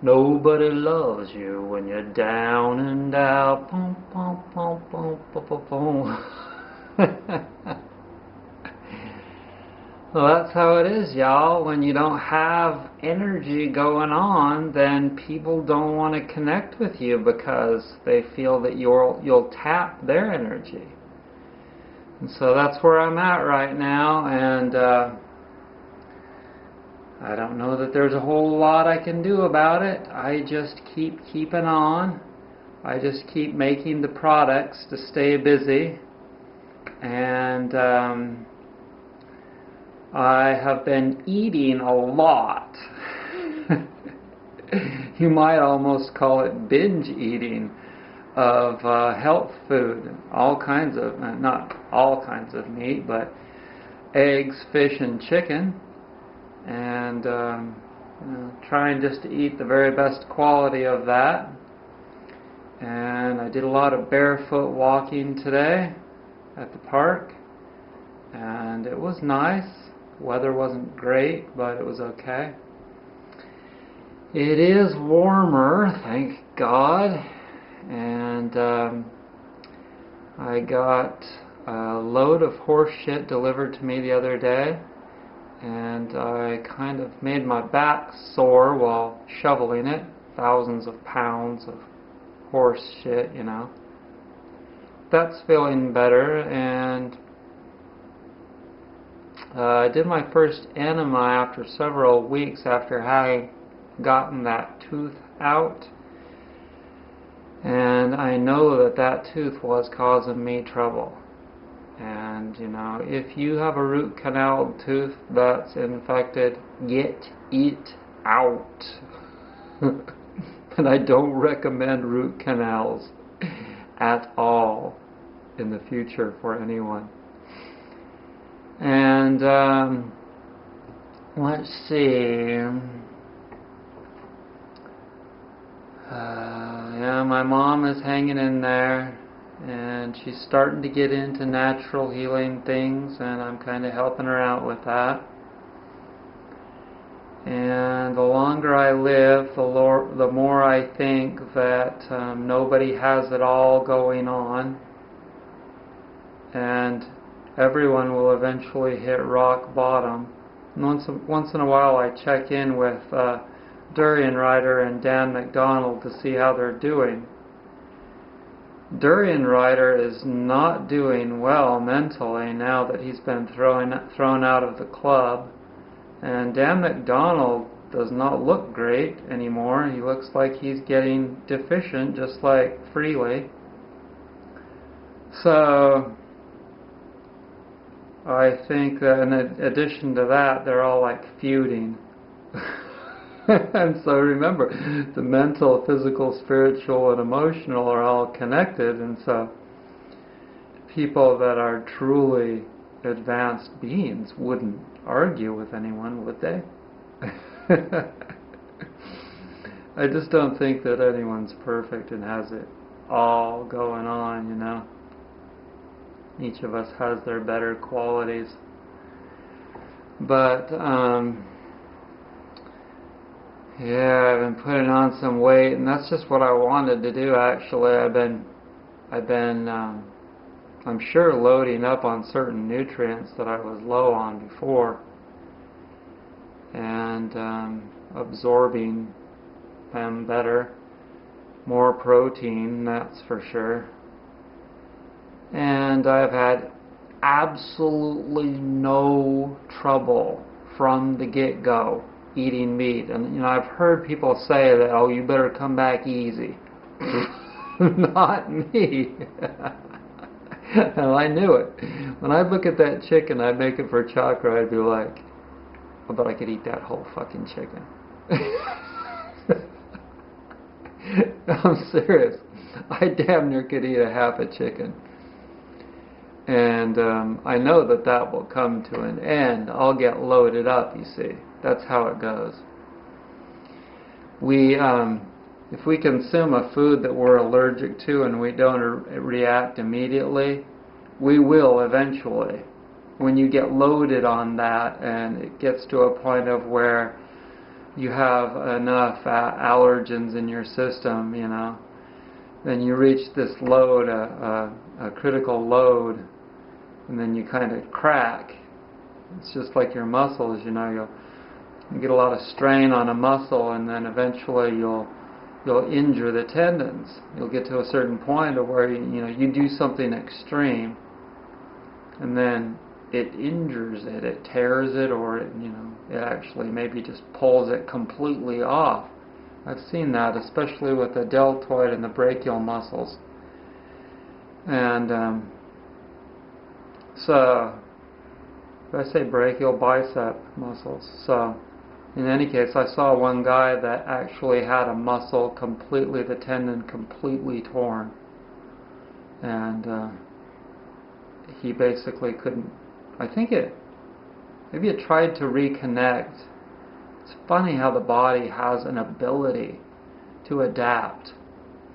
Nobody loves you when you're down and out. Boom, boom, boom, boom, boom, boom, boom. Well, that's how it is, y'all. When you don't have energy going on, then people don't want to connect with you because they feel that you'll tap their energy. And so that's where I'm at right now, and I don't know that there's a whole lot I can do about it. I just keep keeping on. I just keep making the products to stay busy, and I have been eating a lot. You might almost call it binge eating of health food, all kinds of, not all kinds of meat, but eggs, fish, and chicken, and trying just to eat the very best quality of that. And I did a lot of barefoot walking today at the park, and it was nice. Weather wasn't great, but it was okay. It is warmer, thank God. And I got a load of horse shit delivered to me the other day, and I kind of made my back sore while shoveling it. Thousands of pounds of horse shit, you know. That's feeling better, and I did my first enema after several weeks after having gotten that tooth out. And I know that that tooth was causing me trouble. And, you know, if you have a root canal tooth that's infected, get it out. And I don't recommend root canals at all in the future for anyone. And, let's see. Yeah, my mom is hanging in there, and she's starting to get into natural healing things, and I'm kind of helping her out with that. And the longer I live, the more I think that nobody has it all going on, and everyone will eventually hit rock bottom. And once in a while I check in with Durianrider and Dan Mcdonald to see how they're doing. Durianrider is not doing well mentally now that he's been thrown out of the club, and Dan Mcdonald does not look great anymore. He looks like he's getting deficient, just like Freely. So I think that in addition to that, they're all like feuding. And so remember, the mental, physical, spiritual, and emotional are all connected, and so people that are truly advanced beings wouldn't argue with anyone, would they? I just don't think that anyone's perfect and has it all going on, you know. Each of us has their better qualities. But, yeah, I've been putting on some weight, and that's just what I wanted to do, actually. I've been, I'm sure, loading up on certain nutrients that I was low on before, and absorbing them better. More protein, that's for sure. And I've had absolutely no trouble from the get-go eating meat. And, you know, I've heard people say that, oh, you better come back easy. Not me. And I knew it. When I look at that chicken, I'd make it for Chakra, I'd be like, I bet I could eat that whole fucking chicken. I'm serious. I damn near could eat a half a chicken. And I know that that will come to an end. I'll get loaded up, you see. That's how it goes. If we consume a food that we're allergic to and we don't react immediately, we will eventually. When you get loaded on that and it gets to a point of where you have enough allergens in your system, then you reach this load, a critical load, and then you kind of crack. It's just like your muscles, you'll get a lot of strain on a muscle, and then eventually you'll injure the tendons. You'll get to a certain point of where you do something extreme, and then it injures it, it tears it, or it actually maybe just pulls it completely off. I've seen that, especially with the deltoid and the brachial muscles. And so, if I say brachial, bicep muscles. So, in any case, I saw one guy that actually had a muscle completely, the tendon completely torn. And he basically couldn't, maybe it tried to reconnect. It's funny how the body has an ability to adapt.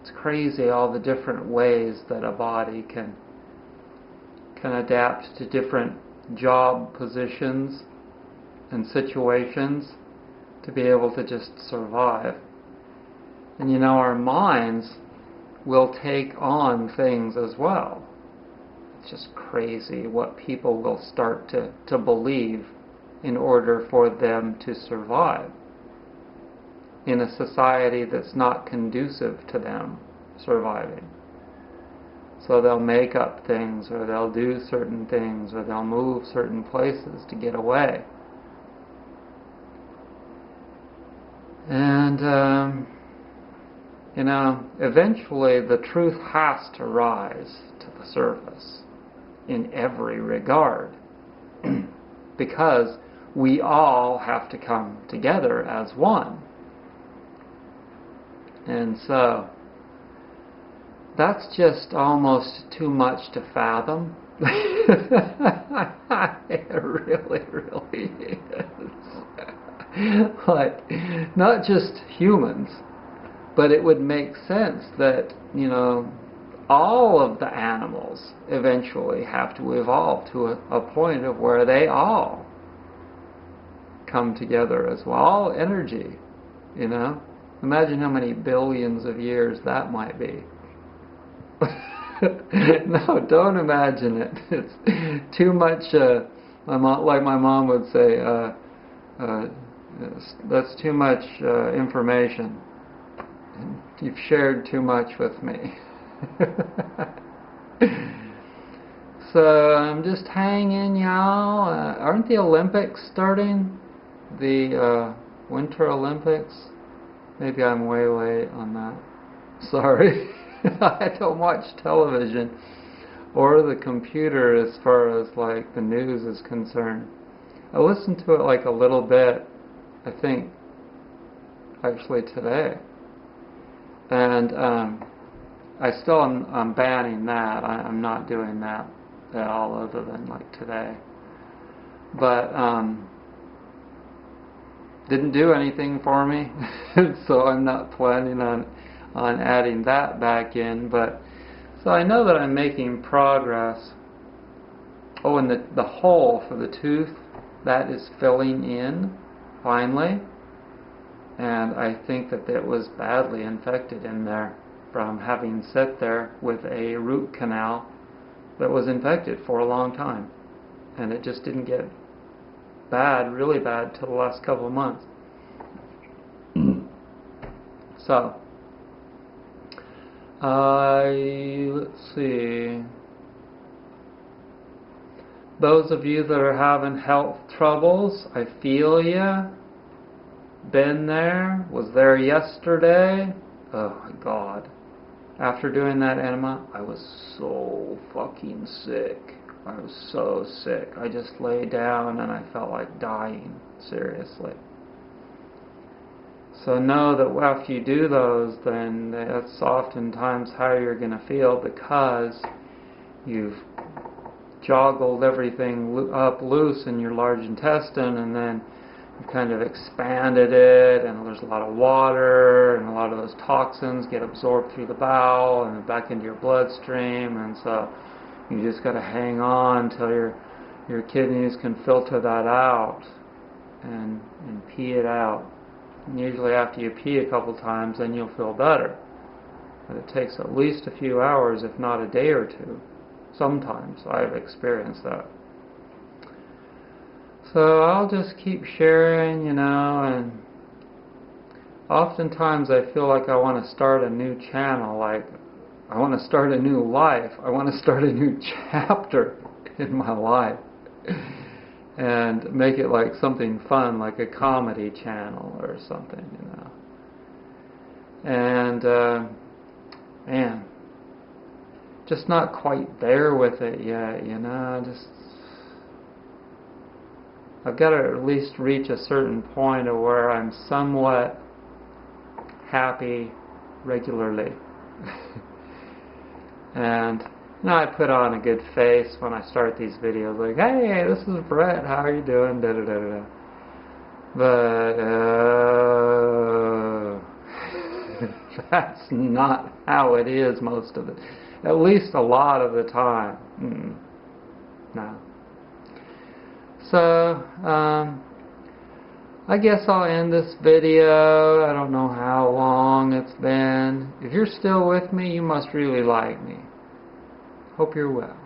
It's crazy all the different ways that a body can adapt to different job positions and situations to be able to just survive. And our minds will take on things as well. It's just crazy what people will start to believe in order for them to survive in a society that's not conducive to them surviving. So they'll make up things, or they'll do certain things, or they'll move certain places to get away. And eventually the truth has to rise to the surface in every regard, because we all have to come together as one. And so that's just almost too much to fathom. It really, really is. Like, not just humans, but it would make sense that, all of the animals eventually have to evolve to a point of where they all come together as well. All energy, Imagine how many billions of years that might be. No, don't imagine it. It's too much, like my mom would say, that's too much information. You've shared too much with me. So I'm just hanging, y'all. Aren't the Olympics starting? The Winter Olympics? Maybe I'm way late on that. Sorry. I don't watch television or the computer as far as like the news is concerned. I listened to it like a little bit, I think, actually today. And I'm banning that. I'm not doing that at all other than like today. But didn't do anything for me, so I'm not planning on adding that back in. But so I know that I'm making progress. Oh, and the hole for the tooth, that is filling in finally, and I think that it was badly infected in there from having sat there with a root canal that was infected for a long time, and it just didn't get bad, really bad, till the last couple of months. So let's see. Those of you that are having health troubles, I feel ya. Been there, was there yesterday. Oh my God. After doing that enema, I was so fucking sick. I was so sick. I just lay down and I felt like dying, seriously. So know that after you do those, then that's oftentimes how you're going to feel, because you've joggled everything up loose in your large intestine, and then you've kind of expanded it, and there's a lot of water, and a lot of those toxins get absorbed through the bowel and back into your bloodstream, and so you just got to hang on till your kidneys can filter that out and pee it out. And usually after you pee a couple times, then you'll feel better. But it takes at least a few hours, if not a day or two. Sometimes I've experienced that. So I'll just keep sharing, and oftentimes I feel like I want to start a new channel, like I want to start a new life. I want to start a new chapter in my life and make it like something fun, like a comedy channel or something, And, man, just not quite there with it yet, I've got to at least reach a certain point of where I'm somewhat happy regularly. And I put on a good face when I start these videos, like, hey, this is Brett, how are you doing? Da, da, da, da. But that's not how it is most of it. At least a lot of the time. No. So, I guess I'll end this video. I don't know how long it's been. If you're still with me, you must really like me. Hope you're well.